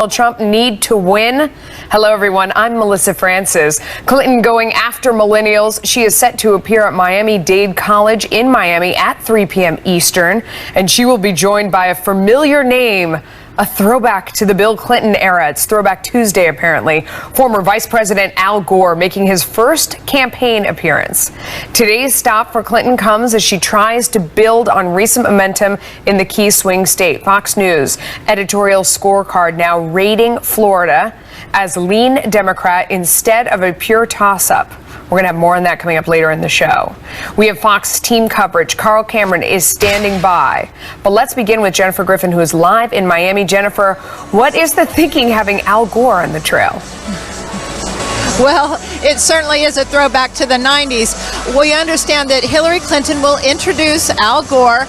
Donald Trump need to win? Hello, everyone. I'm Melissa Francis. Clinton going after millennials. She is set to appear at Miami-Dade College in Miami at 3 p.m. Eastern, and she will be joined by a familiar name, a throwback to the Bill Clinton era. It's Throwback Tuesday, apparently. Former Vice President Al Gore making his first campaign appearance. Today's stop for Clinton comes as she tries to build on recent momentum in the key swing state. Fox News editorial scorecard now rating Florida as lean Democrat instead of a pure toss-up. We're going to have more on that coming up later in the show. We have Fox team coverage. Carl Cameron is standing by. But let's begin with Jennifer Griffin, who is live in Miami. Jennifer, what is the thinking having Al Gore on the trail? Well, it certainly is a throwback to the 90s. We understand that Hillary Clinton will introduce Al Gore.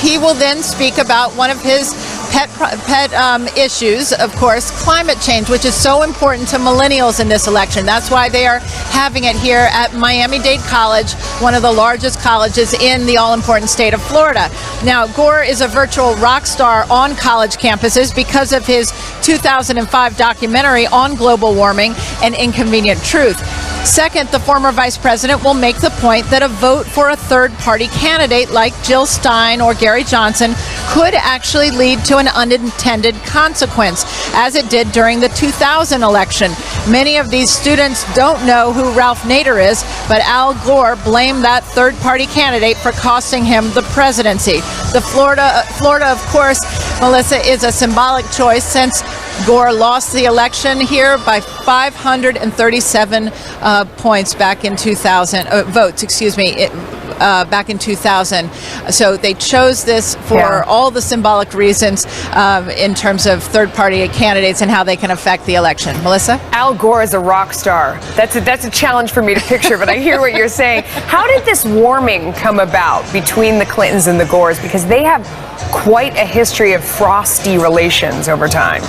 He will then speak about one of his pet issues, of course, climate change, which is so important to millennials in this election. That's why they are having it here at Miami-Dade College, one of the largest colleges in the all-important state of Florida. Now, Gore is a virtual rock star on college campuses because of his 2005 documentary on global warming and Inconvenient Truth. Second, the former vice president will make the point that a vote for a third-party candidate like Jill Stein or Gary Johnson could actually lead to an unintended consequence, as it did during the 2000 election. Many of these students don't know who Ralph Nader is, but Al Gore blamed that third-party candidate for costing him the presidency. The Florida, of course, Melissa, is a symbolic choice since Gore lost the election here by 537 points back in 2000, votes, excuse me, back in 2000. So they chose this for all the symbolic reasons in terms of third-party candidates and how they can affect the election. Melissa? Al Gore is a rock star. That's a challenge for me to picture, but I hear what you're saying. How did this warming come about between the Clintons and the Gores? Because they have quite a history of frosty relations over time.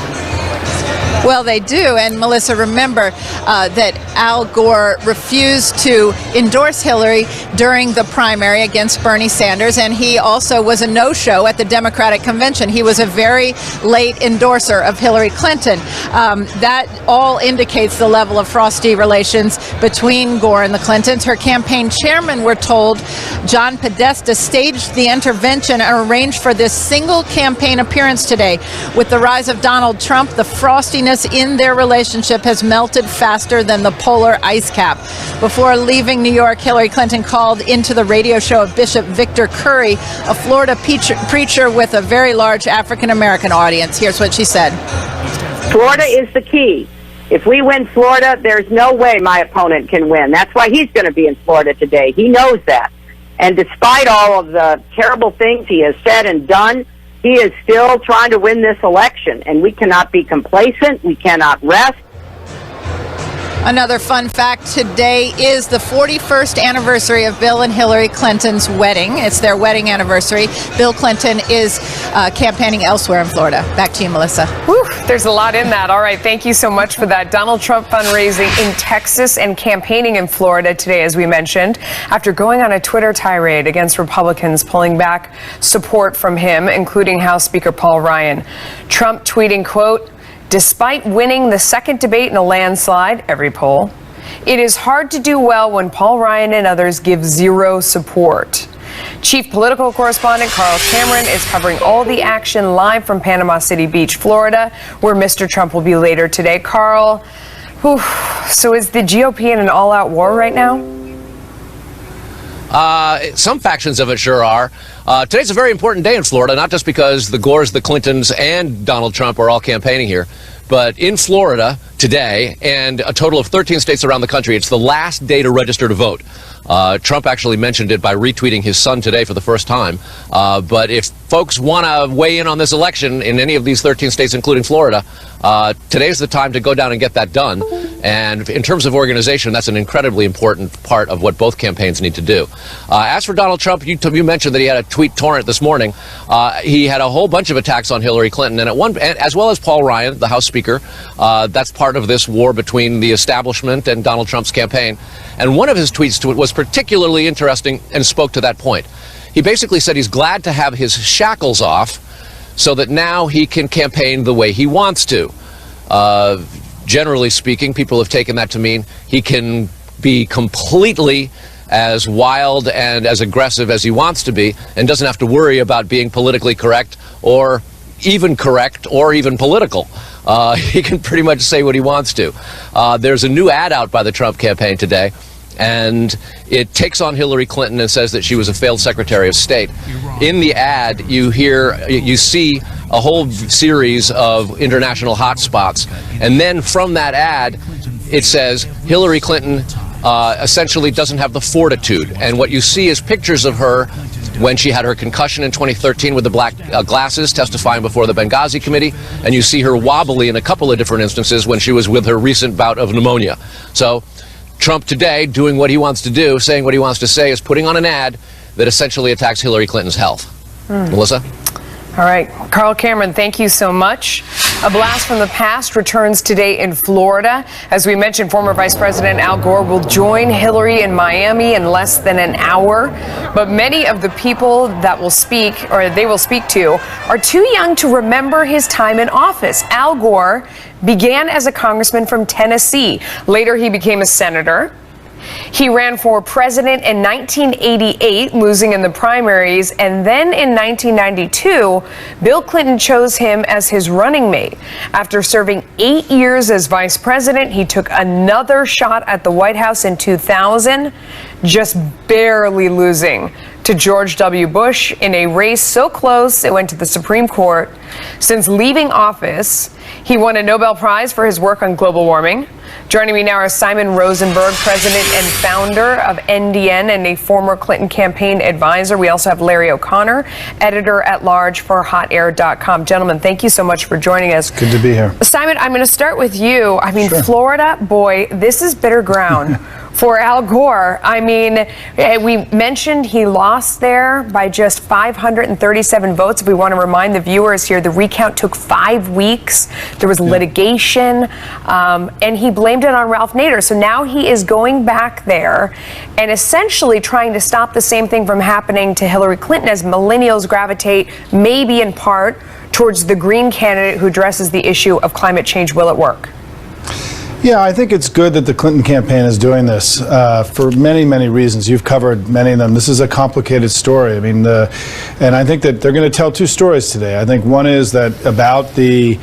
Well, they do. And Melissa, remember that Al Gore refused to endorse Hillary during the primary against Bernie Sanders, and he also was a no-show at the Democratic convention. He was a very late endorser of Hillary Clinton. That all indicates the level of frosty relations between Gore and the Clintons. Her campaign chairman, we're told, John Podesta, staged the intervention and arranged for this single campaign appearance today. With the rise of Donald Trump, the frostiness in their relationship has melted faster than the polar ice cap. Before leaving New York, Hillary Clinton called into the radio show of Bishop Victor Curry, a Florida preacher with a very large African-American audience. Here's what she said. Florida is the key. If we win Florida, there's no way my opponent can win. That's why he's going to be in Florida today. He knows that. And despite all of the terrible things he has said and done, he is still trying to win this election, and we cannot be complacent. We cannot rest. Another fun fact today is the 41st anniversary of Bill and Hillary Clinton's wedding. It's their wedding anniversary. Bill Clinton is campaigning elsewhere in Florida. Back to you, Melissa. Whew, there's a lot in that. All right, thank you so much for that. Donald Trump fundraising in Texas and campaigning in Florida today, as we mentioned, after going on a Twitter tirade against Republicans pulling back support from him, including House Speaker Paul Ryan. Trump tweeting, quote, "Despite winning the second debate in a landslide, every poll, it is hard to do well when Paul Ryan and others give zero support." Chief political correspondent Carl Cameron is covering all the action live from Panama City Beach, Florida, where Mr. Trump will be later today. Carl, so is the GOP in an all-out war right now? Some factions of it sure are. Today's a very important day in Florida, not just because the Gores, the Clintons, and Donald Trump are all campaigning here, but in Florida today and a total of 13 states around the country, it's the last day to register to vote. Trump actually mentioned it by retweeting his son today for the first time. But if folks want to weigh in on this election in any of these 13 states, including Florida, today's the time to go down and get that done. And in terms of organization, that's an incredibly important part of what both campaigns need to do. As for Donald Trump, you mentioned that he had a tweet torrent this morning. He had a whole bunch of attacks on Hillary Clinton, and as well as Paul Ryan, the House Speaker. That's part of this war between the establishment and Donald Trump's campaign. And one of his tweets to it was particularly interesting and spoke to that point. He basically said he's glad to have his shackles off so that now he can campaign the way he wants to. Generally speaking, people have taken that to mean he can be completely as wild and as aggressive as he wants to be and doesn't have to worry about being politically correct or even political. He can pretty much say what he wants to. There's a new ad out by the Trump campaign today, and it takes on Hillary Clinton and says that she was a failed Secretary of State. In the ad, you see a whole series of international hotspots, and then from that ad, it says Hillary Clinton essentially doesn't have the fortitude. And what you see is pictures of her when she had her concussion in 2013 with the black glasses, testifying before the Benghazi committee, and you see her wobbly in a couple of different instances when she was with her recent bout of pneumonia. So Trump today, doing what he wants to do, saying what he wants to say, is putting on an ad that essentially attacks Hillary Clinton's health. Melissa? All right. Carl Cameron, thank you so much. A blast from the past returns today in Florida. As we mentioned, former Vice President Al Gore will join Hillary in Miami in less than an hour. But many of the people that will speak, or they will speak to, are too young to remember his time in office. Al Gore began as a congressman from Tennessee. Later, he became a senator. He ran for president in 1988, losing in the primaries, and then in 1992, Bill Clinton chose him as his running mate. After serving 8 years as vice president, he took another shot at the White House in 2000, just barely losing to George W. Bush in a race so close it went to the Supreme Court. Since leaving office, he won a Nobel Prize for his work on global warming. Joining me now is Simon Rosenberg, president and founder of NDN and a former Clinton campaign advisor. We also have Larry O'Connor, editor-at-large for HotAir.com. Gentlemen, thank you so much for joining us. Good to be here. Simon, I'm going to start with you. I mean, Sure. Florida, boy, this is bitter ground for Al Gore. I mean, we mentioned he lost there by just 537 votes. If we want to remind the viewers here, the recount took 5 weeks. There was litigation, and he blamed it on Ralph Nader. So now he is going back there and essentially trying to stop the same thing from happening to Hillary Clinton as millennials gravitate, maybe in part, towards the Green candidate who addresses the issue of climate change. Will it work? Yeah, I think it's good that the Clinton campaign is doing this for many, many reasons. You've covered many of them. This is a complicated story. I mean, and I think that they're going to tell two stories today. I think one is that about the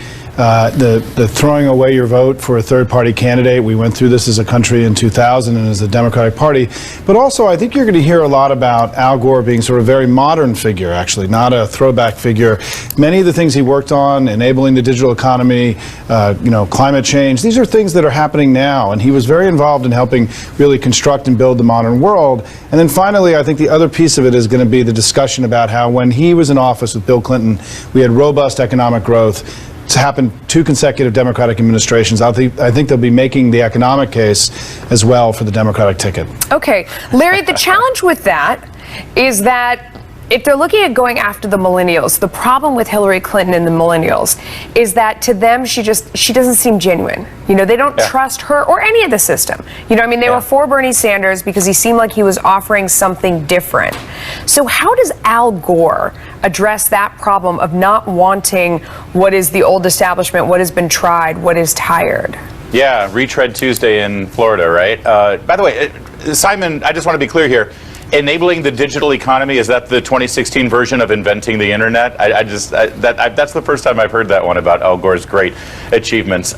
throwing away your vote for a third-party candidate. We went through this as a country in 2000 and as the Democratic Party. But also, I think you're going to hear a lot about Al Gore being sort of a very modern figure, actually, not a throwback figure. Many of the things he worked on, enabling the digital economy, climate change, these are things that are happening now. And he was very involved in helping really construct and build the modern world. And then finally, I think the other piece of it is going to be the discussion about how when he was in office with Bill Clinton, we had robust economic growth. It's happened 2 consecutive Democratic administrations. I think they'll be making the economic case as well for the Democratic ticket. Okay. Larry, the challenge with that is that if they're looking at going after the millennials, the problem with Hillary Clinton and the millennials is that to them, she doesn't seem genuine. You know, they don't trust her or any of the system. You know, I mean, they were for Bernie Sanders because he seemed like he was offering something different. So how does Al Gore address that problem of not wanting what is the old establishment, what has been tried, what is tired? Yeah, Retread Tuesday in Florida, right? By the way, Simon, I just want to be clear here. Enabling the digital economy, is that the 2016 version of inventing the internet? That's the first time I've heard that one about Al Gore's great achievements.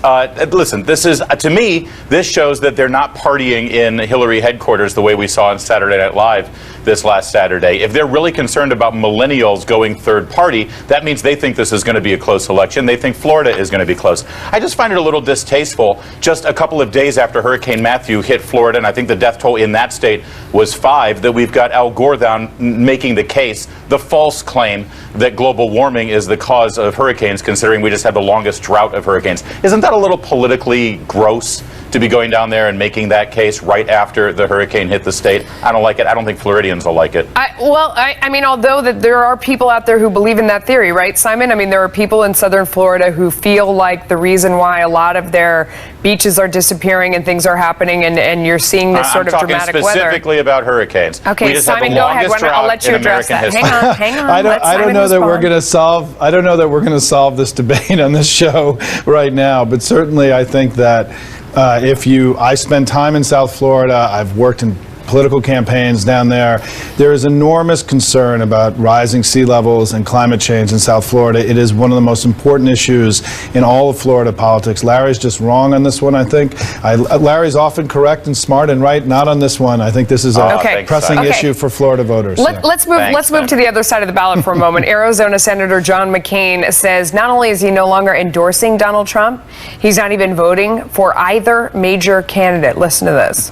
Listen, this is, to me, this shows that they're not partying in Hillary headquarters the way we saw on Saturday Night Live this last Saturday. If they're really concerned about millennials going third party, that means they think this is going to be a close election. They think Florida is going to be close. I just find it a little distasteful, just a couple of days after Hurricane Matthew hit Florida, and I think the death toll in that state was 5, that we've got Al Gore down making the case, the false claim that global warming is the cause of hurricanes, considering we just had the longest drought of hurricanes. Isn't that a little politically gross to be going down there and making that case right after the hurricane hit the state. I don't like it. I don't think Floridians will like it. I mean, although that there are people out there who believe in that theory, right, Simon? I mean, there are people in southern Florida who feel like the reason why a lot of their beaches are disappearing and things are happening, and you're seeing this sort of dramatic weather. I'm talking specifically about hurricanes. Okay, we just Simon, have the go ahead. longest I'll let you drought in address that. American history. Hang on. I don't know that we're going to solve. I don't know that we're going to solve this debate on this show right now. But certainly, I think that I spend time in South Florida. I've worked in political campaigns down there. There is enormous concern about rising sea levels and climate change in South Florida. It is one of the most important issues in all of Florida politics. Larry's just wrong on this one, I think. Larry's often correct and smart and right, not on this one. I think this is a pressing issue for Florida voters. Let's move to the other side of the ballot for a moment. Arizona Senator John McCain says not only is he no longer endorsing Donald Trump, he's not even voting for either major candidate. Listen to this.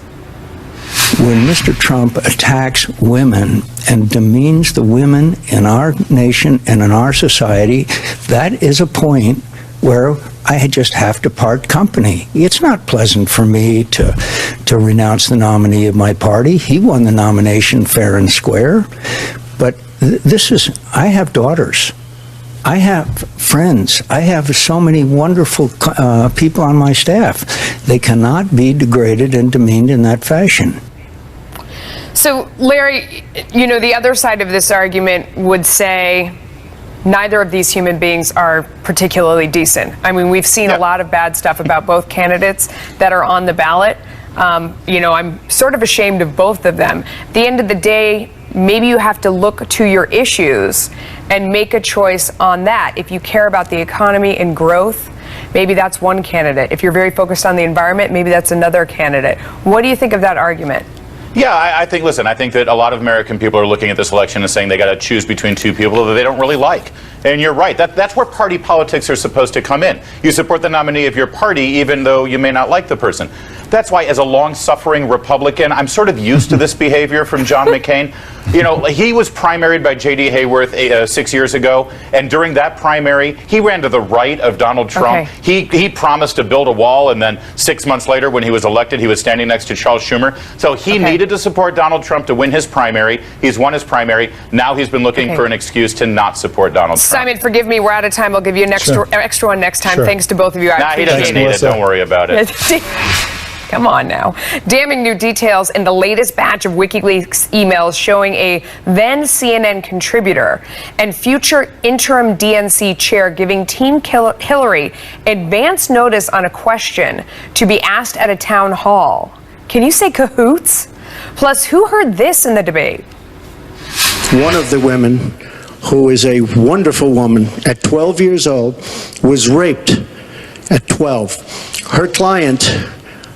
When Mr. Trump attacks women and demeans the women in our nation and in our society, that is a point where I just have to part company. It's not pleasant for me to renounce the nominee of my party. He won the nomination fair and square. But I have daughters. I have friends. I have so many wonderful people on my staff. They cannot be degraded and demeaned in that fashion. So, Larry, the other side of this argument would say neither of these human beings are particularly decent. I mean, we've seen a lot of bad stuff about both candidates that are on the ballot. I'm sort of ashamed of both of them. At the end of the day, maybe you have to look to your issues and make a choice on that. If you care about the economy and growth, maybe that's one candidate. If you're very focused on the environment, maybe that's another candidate. What do you think of that argument? Yeah, I think that a lot of American people are looking at this election and saying they got to choose between two people that they don't really like. And you're right. That's where party politics are supposed to come in. You support the nominee of your party even though you may not like the person. That's why, as a long-suffering Republican, I'm sort of used to this behavior from John McCain. He was primaried by J.D. Hayworth 6 years ago, and during that primary, he ran to the right of Donald Trump. Okay. He promised to build a wall, and then 6 months later, when he was elected, he was standing next to Charles Schumer. So he needed to support Donald Trump to win his primary. He's won his primary. Now he's been looking for an excuse to not support Donald Trump. Simon, forgive me, we're out of time. I'll give you an extra one next time. Thanks to both of you. He doesn't need it. Don't worry about it. Come on now. Damning new details in the latest batch of WikiLeaks emails showing a then CNN contributor and future interim DNC chair giving Team Hillary advance notice on a question to be asked at a town hall. Can you say cahoots? Plus, who heard this in the debate? One of the women, who is a wonderful woman, at 12 years old, was raped at 12. Her client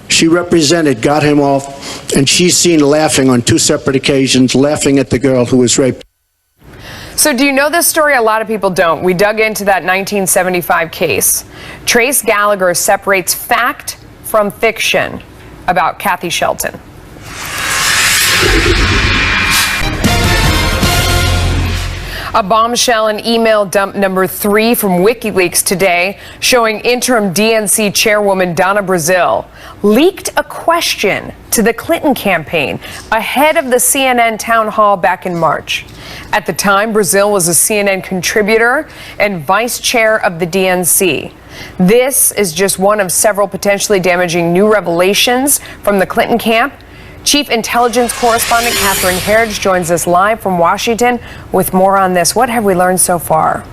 she represented got him off, and she's seen laughing on 2 separate occasions, laughing at the girl who was raped. So do you know this story? A lot of people don't. We dug into that 1975 case. Trace Gallagher separates fact from fiction about Kathy Shelton. A bombshell in email dump number 3 from WikiLeaks today, showing interim DNC chairwoman Donna Brazile leaked a question to the Clinton campaign ahead of the CNN town hall back in March. At the time, Brazile was a CNN contributor and vice chair of the DNC. This is just one of several potentially damaging new revelations from the Clinton camp. Chief Intelligence Correspondent Catherine Herridge joins us live from Washington with more on this. What have we learned so far?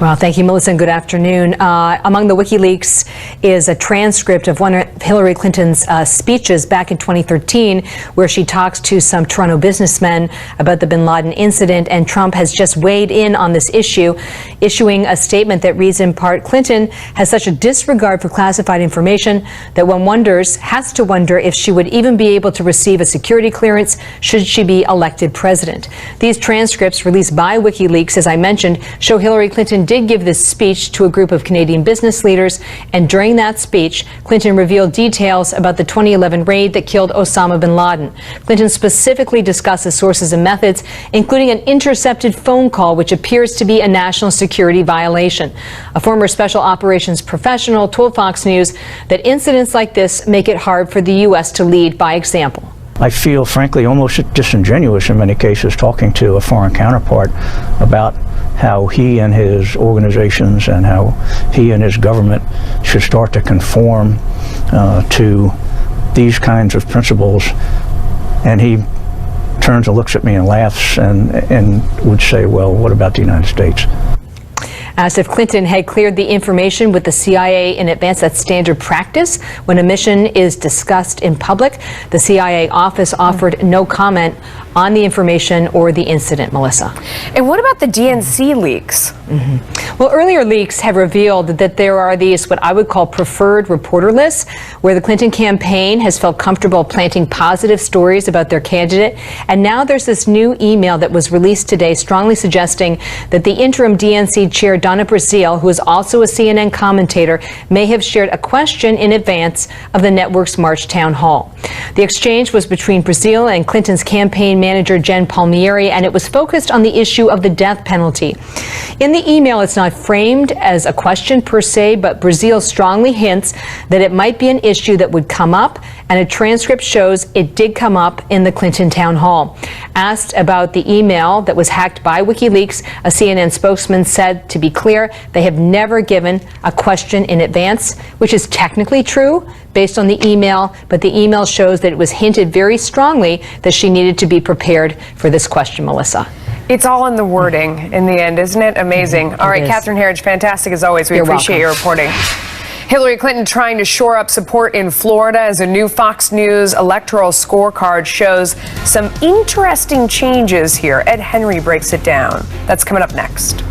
Well, thank you, Melissa, and good afternoon. Among the WikiLeaks is a transcript of one of Hillary Clinton's speeches back in 2013, where she talks to some Toronto businessmen about the bin Laden incident, and Trump has just weighed in on this issue, issuing a statement that reads in part, Clinton has such a disregard for classified information that one has to wonder if she would even be able to receive a security clearance should she be elected president. These transcripts released by WikiLeaks, as I mentioned, show Hillary Clinton Clinton did give this speech to a group of Canadian business leaders, and during that speech, Clinton revealed details about the 2011 raid that killed Osama bin Laden. Clinton specifically discusses sources and methods, including an intercepted phone call which appears to be a national security violation. A former special operations professional told Fox News that incidents like this make it hard for the U.S. to lead by example. I feel, frankly, almost disingenuous in many cases talking to a foreign counterpart about how he and his organizations and how he and his government should start to conform to these kinds of principles. And he turns and looks at me and laughs and would say, well, what about the United States? Asked if Clinton had cleared the information with the CIA in advance. That's standard practice when a mission is discussed in public. The CIA office offered no comment on the information or the incident, Melissa. And what about the DNC leaks? Well, earlier leaks have revealed that there are these, what I would call preferred reporter lists, where the Clinton campaign has felt comfortable planting positive stories about their candidate. And now there's this new email that was released today strongly suggesting that the interim DNC chair, Donna Brazile, who is also a CNN commentator, may have shared a question in advance of the network's March town hall. The exchange was between Brazile and Clinton's campaign manager, Jen Palmieri, and it was focused on the issue of the death penalty. In the email, it's not framed as a question per se, but Brazile strongly hints that it might be an issue that would come up, and a transcript shows it did come up in the Clinton town hall. Asked about the email that was hacked by WikiLeaks, a CNN spokesman said, to be clear, they have never given a question in advance, which is technically true based on the email, but the email shows that it was hinted very strongly that she needed to be prepared for this question, Melissa. It's all in the wording in the end, isn't it? Amazing. All right, Catherine Herridge, fantastic as always. We appreciate your reporting. Hillary Clinton trying to shore up support in Florida as a new Fox News electoral scorecard shows some interesting changes here. Ed Henry breaks it down. That's coming up next.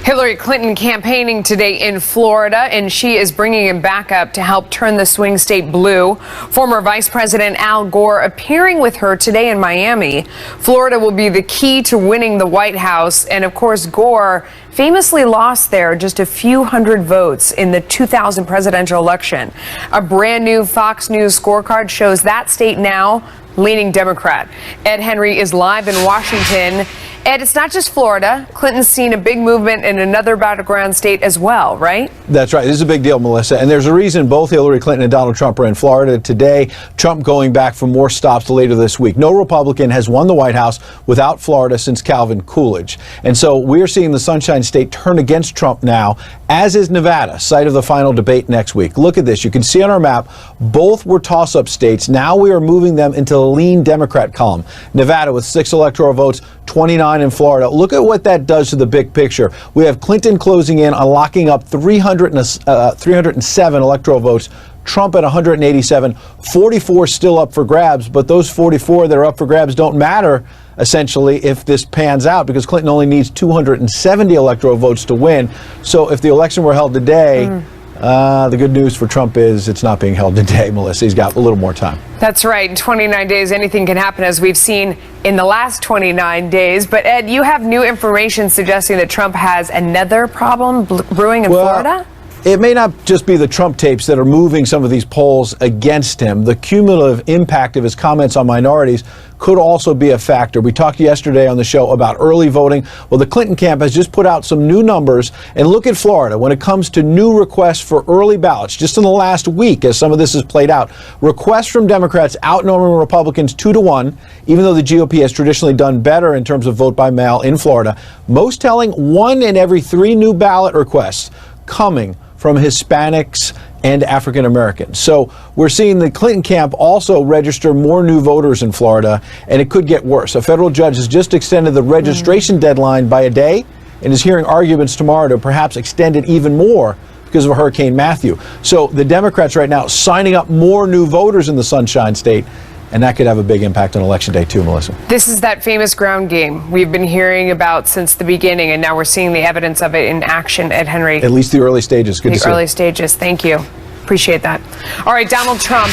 Hillary Clinton campaigning today in Florida, and she is bringing him back up to help turn the swing state blue. Former Vice President Al Gore appearing with her today in Miami. Florida will be the key to winning the White House, and of course, Gore famously lost there just a few hundred votes in the 2000 presidential election. A brand new Fox News scorecard shows that state now leaning Democrat. Ed Henry is live in Washington. Ed, it's not just Florida. Clinton's seen a big movement in another battleground state as well, right? That's right. This is a big deal, Melissa. And there's a reason both Hillary Clinton and Donald Trump are in Florida today. Trump going back for more stops later this week. No Republican has won the White House without Florida since Calvin Coolidge. And so we're seeing the Sunshine State turn against Trump now, as is Nevada, site of the final debate next week. Look at this. You can see on our map, both were toss-up states. Now we are moving them into the lean Democrat column. Nevada with 6 electoral votes, 29 in Florida. Look at what that does to the big picture. We have Clinton closing in on locking up 307 electoral votes. Trump at 187, 44 still up for grabs, but those 44 that are up for grabs don't matter, essentially, if this pans out, because Clinton only needs 270 electoral votes to win. So if the election were held today, the good news for Trump is it's not being held today, Melissa. He's got a little more time. That's right. In 29 days, anything can happen, as we've seen in the last 29 days. But, Ed, you have new information suggesting that Trump has another problem brewing in Florida? It may not just be the Trump tapes that are moving some of these polls against him. The cumulative impact of his comments on minorities could also be a factor. We talked yesterday on the show about early voting. Well, the Clinton camp has just put out some new numbers. And look at Florida when it comes to new requests for early ballots. Just in the last week, as some of this has played out, requests from Democrats outnumbering Republicans 2-1, even though the GOP has traditionally done better in terms of vote by mail in Florida. Most telling, 1 in every 3 new ballot requests coming from Hispanics and African Americans. So we're seeing the Clinton camp also register more new voters in Florida, and it could get worse. A federal judge has just extended the registration deadline by a day and is hearing arguments tomorrow to perhaps extend it even more because of Hurricane Matthew. So the Democrats right now signing up more new voters in the Sunshine State, and that could have a big impact on Election Day too, Melissa. This is that famous ground game we've been hearing about since the beginning, and now we're seeing the evidence of it in action, Ed Henry. At least the early stages. Good to see. The early stages. Thank you. Appreciate that. All right, Donald Trump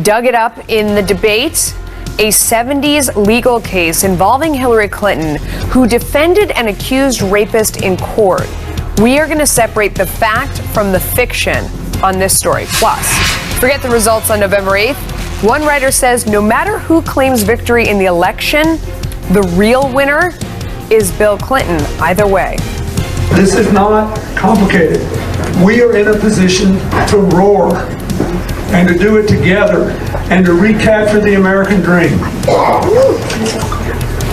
dug it up in the debate. A 70s legal case involving Hillary Clinton, who defended an accused rapist in court. We are going to separate the fact from the fiction on this story. Plus, forget the results on November 8th. One writer says no matter who claims victory in the election, the real winner is Bill Clinton, either way. This is not complicated. We are in a position to roar and to do it together and to recapture the American dream.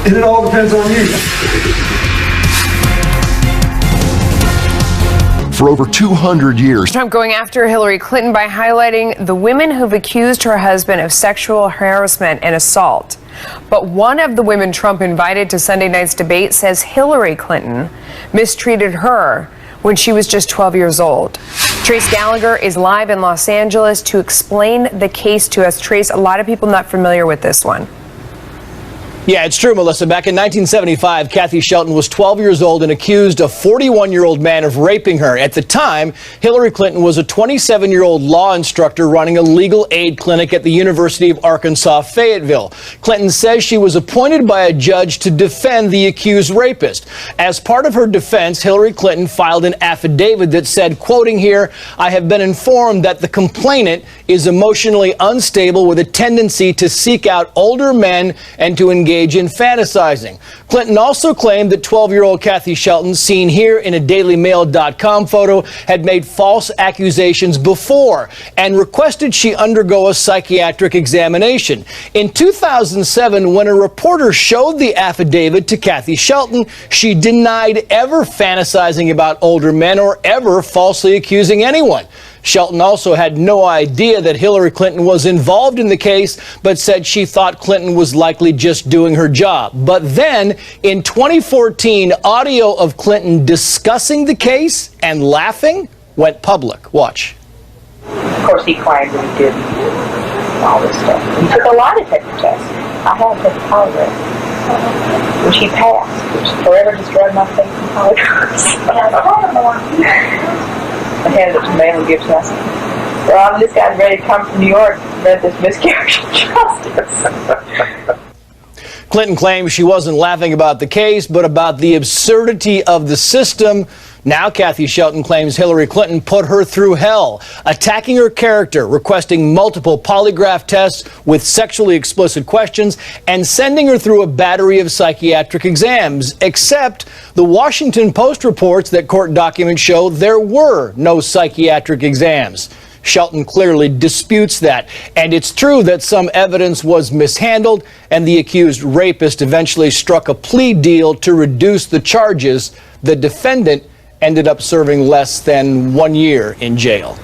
And it all depends on you. For over 200 years, Trump going after Hillary Clinton by highlighting the women who've accused her husband of sexual harassment and assault. But one of the women Trump invited to Sunday night's debate says Hillary Clinton mistreated her when she was just 12 years old. Trace Gallagher is live in Los Angeles to explain the case to us. Trace, a lot of people not familiar with this one. Yeah, it's true, Melissa. Back in 1975, Kathy Shelton was 12 years old and accused a 41-year-old man of raping her. At the time, Hillary Clinton was a 27-year-old law instructor running a legal aid clinic at the University of Arkansas, Fayetteville. Clinton says she was appointed by a judge to defend the accused rapist. As part of her defense, Hillary Clinton filed an affidavit that said, quoting here, "I have been informed that the complainant is emotionally unstable with a tendency to seek out older men and to engage in fantasizing." Clinton also claimed that 12-year-old Kathy Shelton, seen here in a DailyMail.com photo, had made false accusations before and requested she undergo a psychiatric examination. In 2007, when a reporter showed the affidavit to Kathy Shelton, she denied ever fantasizing about older men or ever falsely accusing anyone. Shelton also had no idea that Hillary Clinton was involved in the case, but said she thought Clinton was likely just doing her job. But then, in 2014, audio of Clinton discussing the case and laughing went public. Watch. Of course, he claimed that he did all this stuff. He took a lie detector test. I had to take a polygraph, which he passed, which forever destroyed my faith in polygraphs. I handed it to Maynard Gibson. I said, "Well, this guy's ready to come from New York to prevent this miscarriage of justice." Clinton claims she wasn't laughing about the case, but about the absurdity of the system. Now Kathy Shelton claims Hillary Clinton put her through hell, attacking her character, requesting multiple polygraph tests with sexually explicit questions, and sending her through a battery of psychiatric exams. Except the Washington Post reports that court documents show there were no psychiatric exams. Shelton clearly disputes that, and it's true that some evidence was mishandled, and the accused rapist eventually struck a plea deal to reduce the charges. The defendant ended up serving less than 1 year in jail.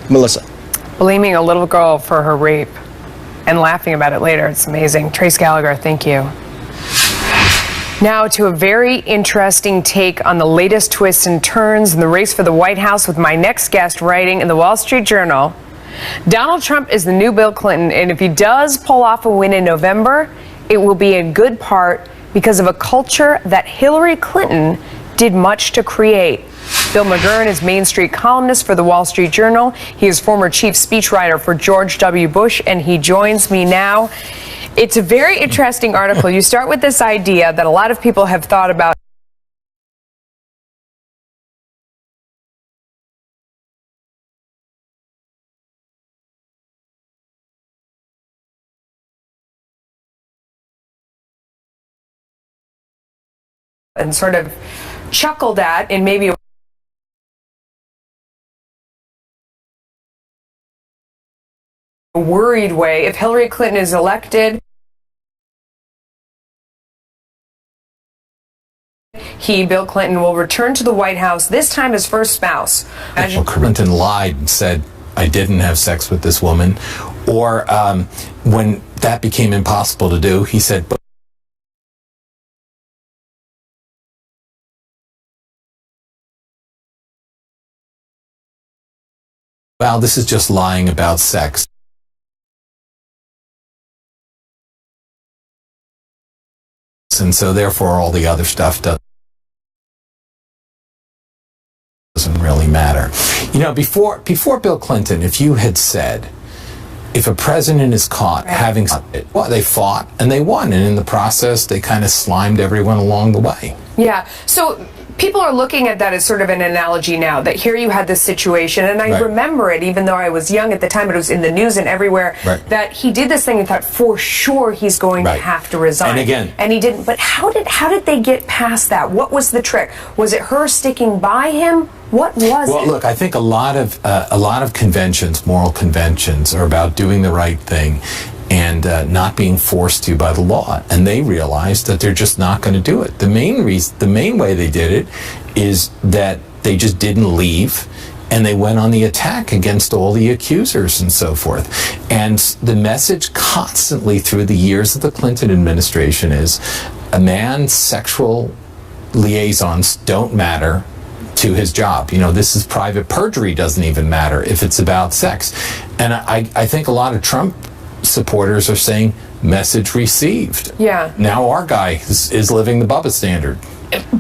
Melissa. Blaming a little girl for her rape and laughing about it later. It's amazing. Trace Gallagher, thank you. Now to a very interesting take on the latest twists and turns in the race for the White House with my next guest writing in the Wall Street Journal. Donald Trump is the new Bill Clinton, and if he does pull off a win in November, it will be in good part because of a culture that Hillary Clinton did much to create. Bill McGurn is Main Street columnist for the Wall Street Journal. He is former chief speechwriter for George W. Bush, and he joins me now. It's a very interesting article. You start with this idea that a lot of people have thought about. And sort of chuckled at in maybe a worried way. If Hillary Clinton is elected, Bill Clinton, will return to the White House, this time as first spouse. Clinton lied and said, "I didn't have sex with this woman," or when that became impossible to do, he said, "Well, this is just lying about sex." And so therefore all the other stuff doesn't really matter. You know, before Bill Clinton, if you had said, if a president is caught having it, well, they fought and they won, and in the process they kind of slimed everyone along the way. Yeah. So people are looking at that as sort of an analogy now, that here you had this situation, and I remember it, even though I was young at the time, it was in the news and everywhere, that he did this thing and thought for sure he's going to have to resign. And he didn't. But how did they get past that? What was the trick? Was it her sticking by him? What was it? Well, look, I think a lot of conventions, moral conventions, are about doing the right thing and not being forced to by the law. And they realized that they're just not going to do it. The main way they did it is that they just didn't leave, and they went on the attack against all the accusers and so forth. And the message constantly through the years of the Clinton administration is a man's sexual liaisons don't matter to his job. You know, this is private perjury, doesn't even matter if it's about sex. And I think a lot of Trump supporters are saying, message received. Yeah. Now our guy is living the Bubba standard.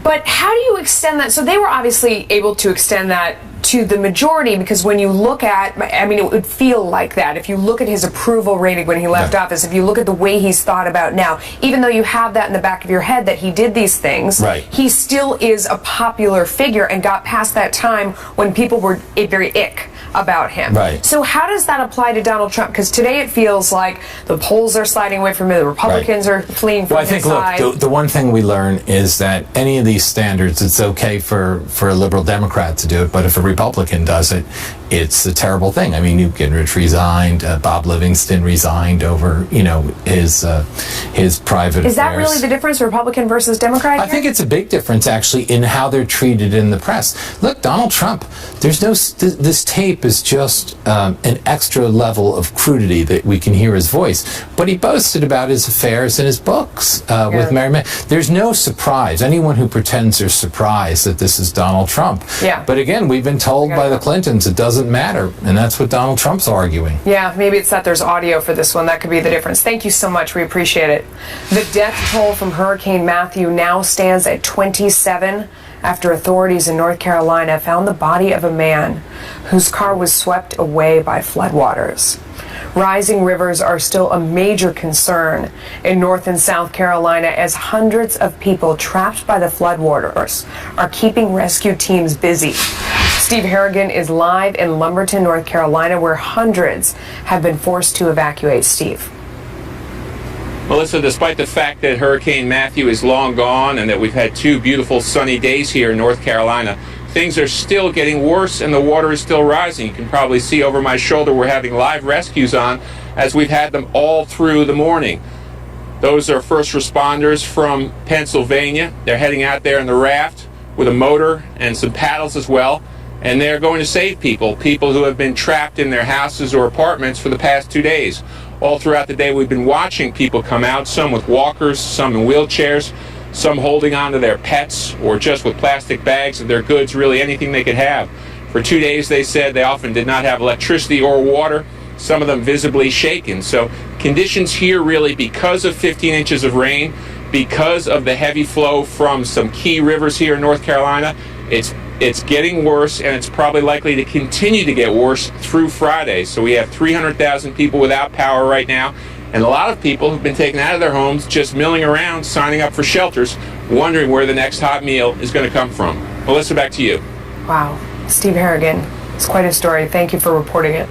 But how do you extend that? So they were obviously able to extend that to the majority, because when you look at, I mean, it would feel like that. If you look at his approval rating when he left office, if you look at the way he's thought about now, even though you have that in the back of your head that he did these things, he still is a popular figure and got past that time when people were very ick about him. So how does that apply to Donald Trump? Because today it feels like the polls are sliding away from him, the Republicans are fleeing from his side. Look, the one thing we learn is that any of these standards, it's okay for a liberal Democrat to do it, but if a Republican does it, it's a terrible thing. I mean, Newt Gingrich resigned, Bob Livingston resigned over, you know, his private affairs. Is that really the difference, Republican versus Democrat? I think it's a big difference, actually, in how they're treated in the press. Look, Donald Trump, this tape is just an extra level of crudity that we can hear his voice, but he boasted about his affairs in his books with Mary Mack. There's no surprise. Anyone who pretends they're surprised that this is Donald Trump. But again, we've been told by the Clintons it doesn't matter, and that's what Donald Trump's arguing. Yeah, maybe it's that there's audio for this one. That could be the difference. Thank you so much. We appreciate it. The death toll from Hurricane Matthew now stands at 27 after authorities in North Carolina found the body of a man whose car was swept away by floodwaters. Rising rivers are still a major concern in North and South Carolina as hundreds of people trapped by the floodwaters are keeping rescue teams busy. Steve Harrigan is live in Lumberton, North Carolina, where hundreds have been forced to evacuate. Steve. Melissa, despite the fact that Hurricane Matthew is long gone and that we've had 2 beautiful sunny days here in North Carolina, things are still getting worse and the water is still rising. You can probably see over my shoulder we're having live rescues on as we've had them all through the morning. Those are first responders from Pennsylvania. They're heading out there in the raft with a motor and some paddles as well, and they're going to save people who have been trapped in their houses or apartments for the past 2 days. All throughout the day we've been watching people come out, some with walkers, some in wheelchairs, some holding on to their pets or just with plastic bags of their goods, really anything they could have. For 2 days, they said, they often did not have electricity or water, some of them visibly shaken. So conditions here really, because of 15 inches of rain, because of the heavy flow from some key rivers here in North Carolina, it's getting worse, and it's probably likely to continue to get worse through Friday. So we have 300,000 people without power right now, and a lot of people who've been taken out of their homes just milling around, signing up for shelters, wondering where the next hot meal is going to come from. Melissa, back to you. Wow. Steve Harrigan. It's quite a story. Thank you for reporting it.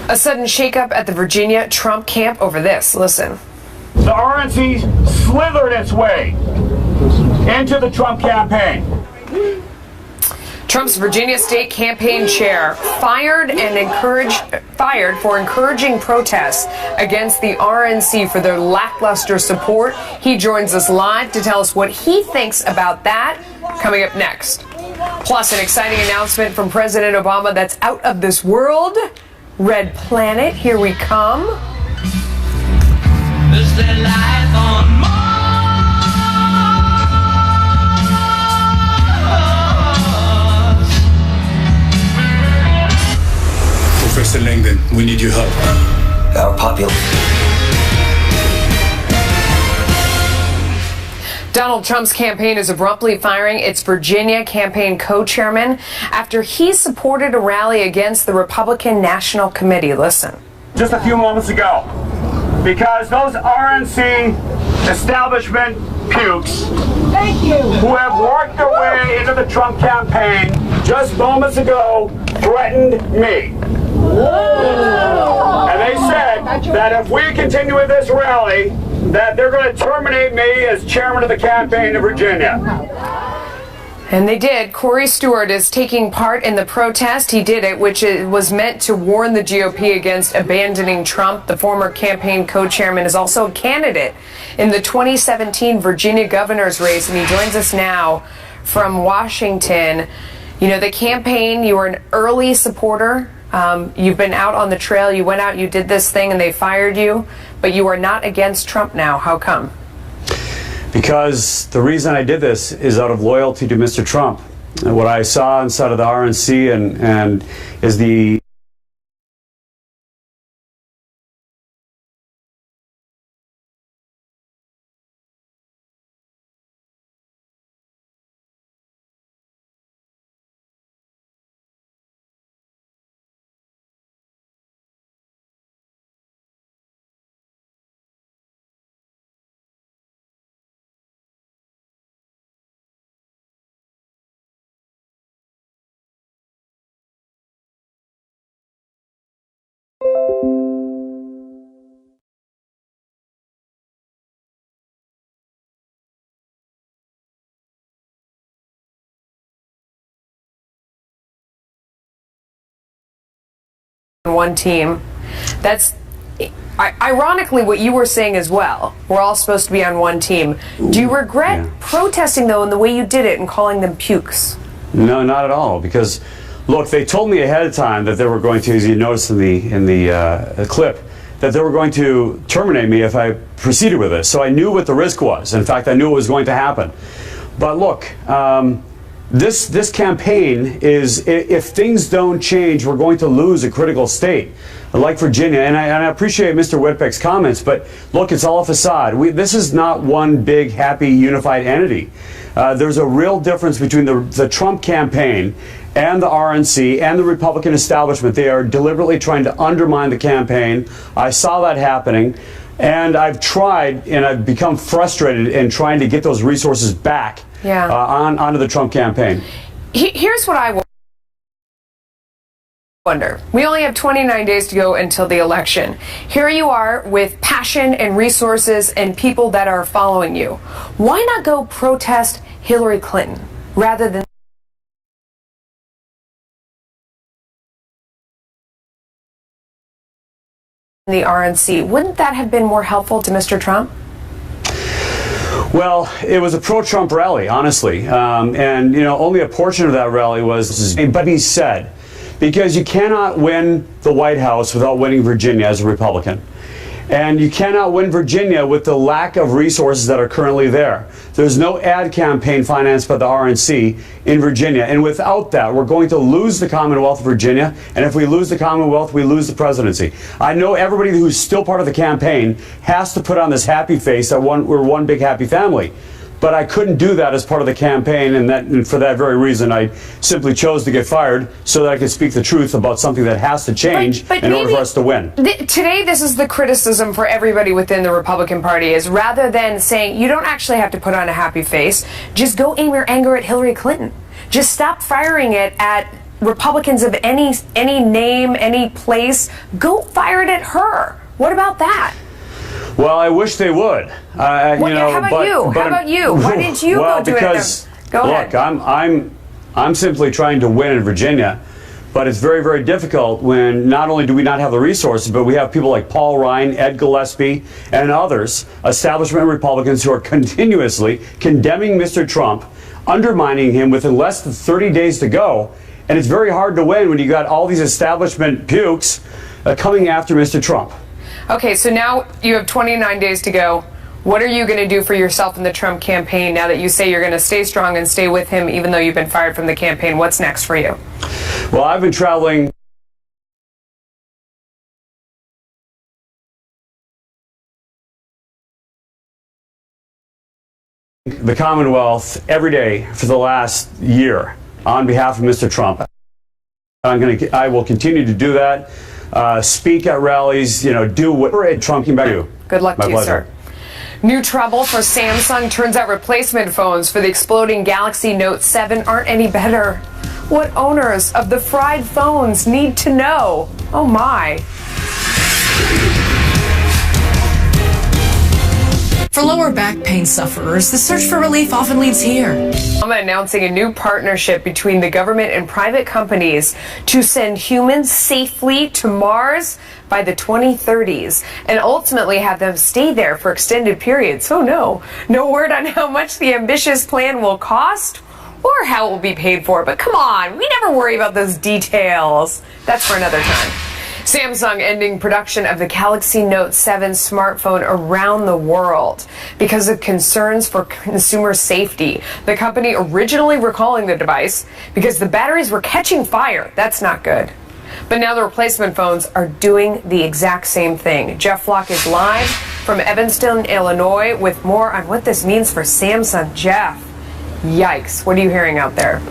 A sudden shakeup at the Virginia Trump camp over this. Listen. The RNC slithered its way into the Trump campaign. Trump's Virginia state campaign chair fired for encouraging protests against the RNC for their lackluster support. He joins us live to tell us what he thinks about that, coming up next. Plus, an exciting announcement from President Obama that's out of this world. Red Planet, here we come. Is there life on Mars? Professor Langdon, we need your help. Our population. Donald Trump's campaign is abruptly firing its Virginia campaign co-chairman after he supported a rally against the Republican National Committee. Listen. Just a few moments ago, because those RNC establishment pukes who have worked their way into the Trump campaign just moments ago threatened me. And they said that if we continue with this rally, that they're going to terminate me as chairman of the campaign in Virginia. And they did. Corey Stewart is taking part in the protest. He did it, which was meant to warn the GOP against abandoning Trump. The former campaign co-chairman is also a candidate in the 2017 Virginia governor's race, and he joins us now from Washington. You know, the campaign, you were an early supporter. You've been out on the trail. You went out, you did this thing, and they fired you. But you are not against Trump now. How come? Because the reason I did this is out of loyalty to Mr. Trump. And what I saw inside of the RNC and is the one team. That's ironically what you were saying as well. We're all supposed to be on one team. Do you regret protesting, though, in the way you did it and calling them pukes? No, not at all. Because, look, they told me ahead of time that they were going to, as you noticed in the clip, that they were going to terminate me if I proceeded with this. So I knew what the risk was. In fact, I knew it was going to happen. But look, this campaign is, if things don't change, we're going to lose a critical state like Virginia. And I appreciate Mr. Whitbeck's comments, but look, it's all a facade. This is not one big, happy, unified entity. There's a real difference between the Trump campaign and the RNC and the Republican establishment. They are deliberately trying to undermine the campaign. I saw that happening. And I've tried, and I've become frustrated in trying to get those resources back onto the Trump campaign. Here's what I wonder. We only have 29 days to go until the election. Here you are with passion and resources and people that are following you. Why not go protest Hillary Clinton rather than the RNC? Wouldn't that have been more helpful to Mr. Trump? Well, it was a pro-Trump rally, honestly. And, you know, only a portion of that rally was, but he said, because you cannot win the White House without winning Virginia as a Republican. And you cannot win Virginia with the lack of resources that are currently there. There's no ad campaign financed by the RNC in Virginia. And without that, we're going to lose the Commonwealth of Virginia. And if we lose the Commonwealth, we lose the presidency. I know everybody who's still part of the campaign has to put on this happy face that we're one big happy family. But I couldn't do that as part of the campaign, and for that very reason, I simply chose to get fired so that I could speak the truth about something that has to change in order for us to win. Today, this is the criticism for everybody within the Republican Party, is rather than saying you don't actually have to put on a happy face, just go aim your anger at Hillary Clinton. Just stop firing it at Republicans of any name, any place. Go fire it at her. What about that? Well, I wish they would. How about you? Why didn't you go do it? Go ahead. Look, I'm simply trying to win in Virginia, but it's very, very difficult when not only do we not have the resources, but we have people like Paul Ryan, Ed Gillespie, and others, establishment Republicans, who are continuously condemning Mr. Trump, undermining him within less than 30 days to go. And it's very hard to win when you got all these establishment pukes coming after Mr. Trump. Okay, so now you have 29 days to go. What are you going to do for yourself in the Trump campaign now that you say you're going to stay strong and stay with him even though you've been fired from the campaign? What's next for you? Well, I've been traveling the Commonwealth every day for the last year on behalf of Mr. Trump. I will continue to do that. Speak at rallies, do whatever Trump came back to. Good luck to you, pleasure. sir. New trouble for Samsung. Turns out replacement phones for the exploding Galaxy Note 7 aren't any better. What owners of the fried phones need to know. Oh my. For lower back pain sufferers, the search for relief often leads here. I'm announcing a new partnership between the government and private companies to send humans safely to Mars by the 2030s and ultimately have them stay there for extended periods. Oh no. No word on how much the ambitious plan will cost or how it will be paid for. But come on, we never worry about those details. That's for another time. Samsung ending production of the Galaxy Note 7 smartphone around the world because of concerns for consumer safety. The company originally recalling the device because the batteries were catching fire. That's not good. But now the replacement phones are doing the exact same thing. Jeff Flock is live from Evanston, Illinois with more on what this means for Samsung. Jeff, yikes. What are you hearing out there?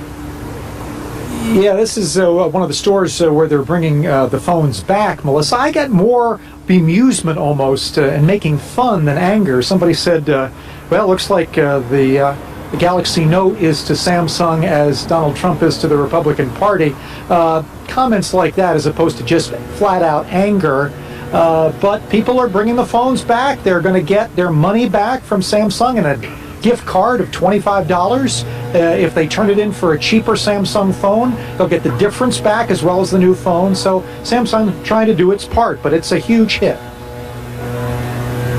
Yeah, this is one of the stores where they're bringing the phones back, Melissa. I got more bemusement almost and making fun than anger. Somebody said, well, it looks like the Galaxy Note is to Samsung as Donald Trump is to the Republican Party. Comments like that as opposed to just flat out anger. But people are bringing the phones back. They're going to get their money back from Samsung and a gift card of $25. If they turn it in for a cheaper Samsung phone, they'll get the difference back as well as the new phone. So Samsung trying to do its part, but it's a huge hit.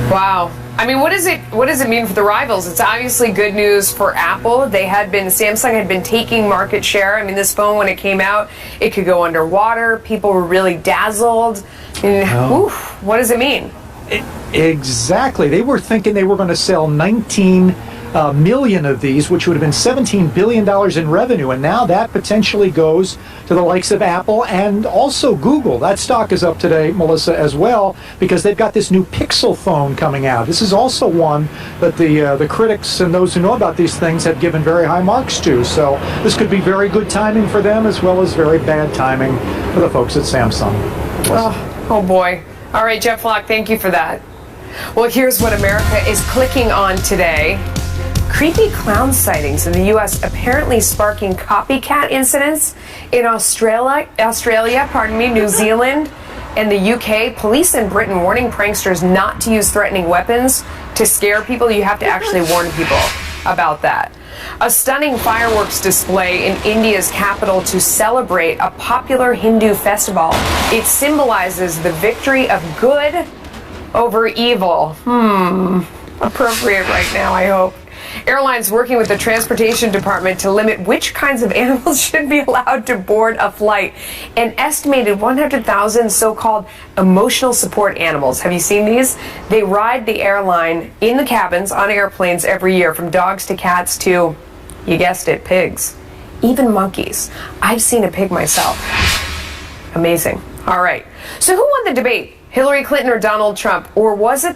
Wow. I mean, what does it mean for the rivals? It's obviously good news for Apple. Samsung had been taking market share. I mean, this phone, when it came out, it could go underwater. People were really dazzled. What does it mean? Exactly. They were thinking they were going to sell 19 million of these, which would have been $17 billion in revenue. And now that potentially goes to the likes of Apple and also Google. That stock is up today, Melissa, as well, because they've got this new Pixel phone coming out. This is also one that the critics and those who know about these things have given very high marks to. So this could be very good timing for them as well as very bad timing for the folks at Samsung. Oh boy. All right, Jeff Flock, thank you for that. Well, here's what America is clicking on today. Creepy clown sightings in the U.S. apparently sparking copycat incidents in Australia, New Zealand, and the U.K. Police in Britain warning pranksters not to use threatening weapons to scare people. You have to actually warn people about that. A stunning fireworks display in India's capital to celebrate a popular Hindu festival. It symbolizes the victory of good over evil. Appropriate right now, I hope. Airlines working with the Transportation Department to limit which kinds of animals should be allowed to board a flight. An estimated 100,000 so-called emotional support animals. Have you seen these? They ride the airline in the cabins on airplanes every year, from dogs to cats to, you guessed it, pigs. Even monkeys. I've seen a pig myself. Amazing. All right. So who won the debate? Hillary Clinton or Donald Trump? Or was it the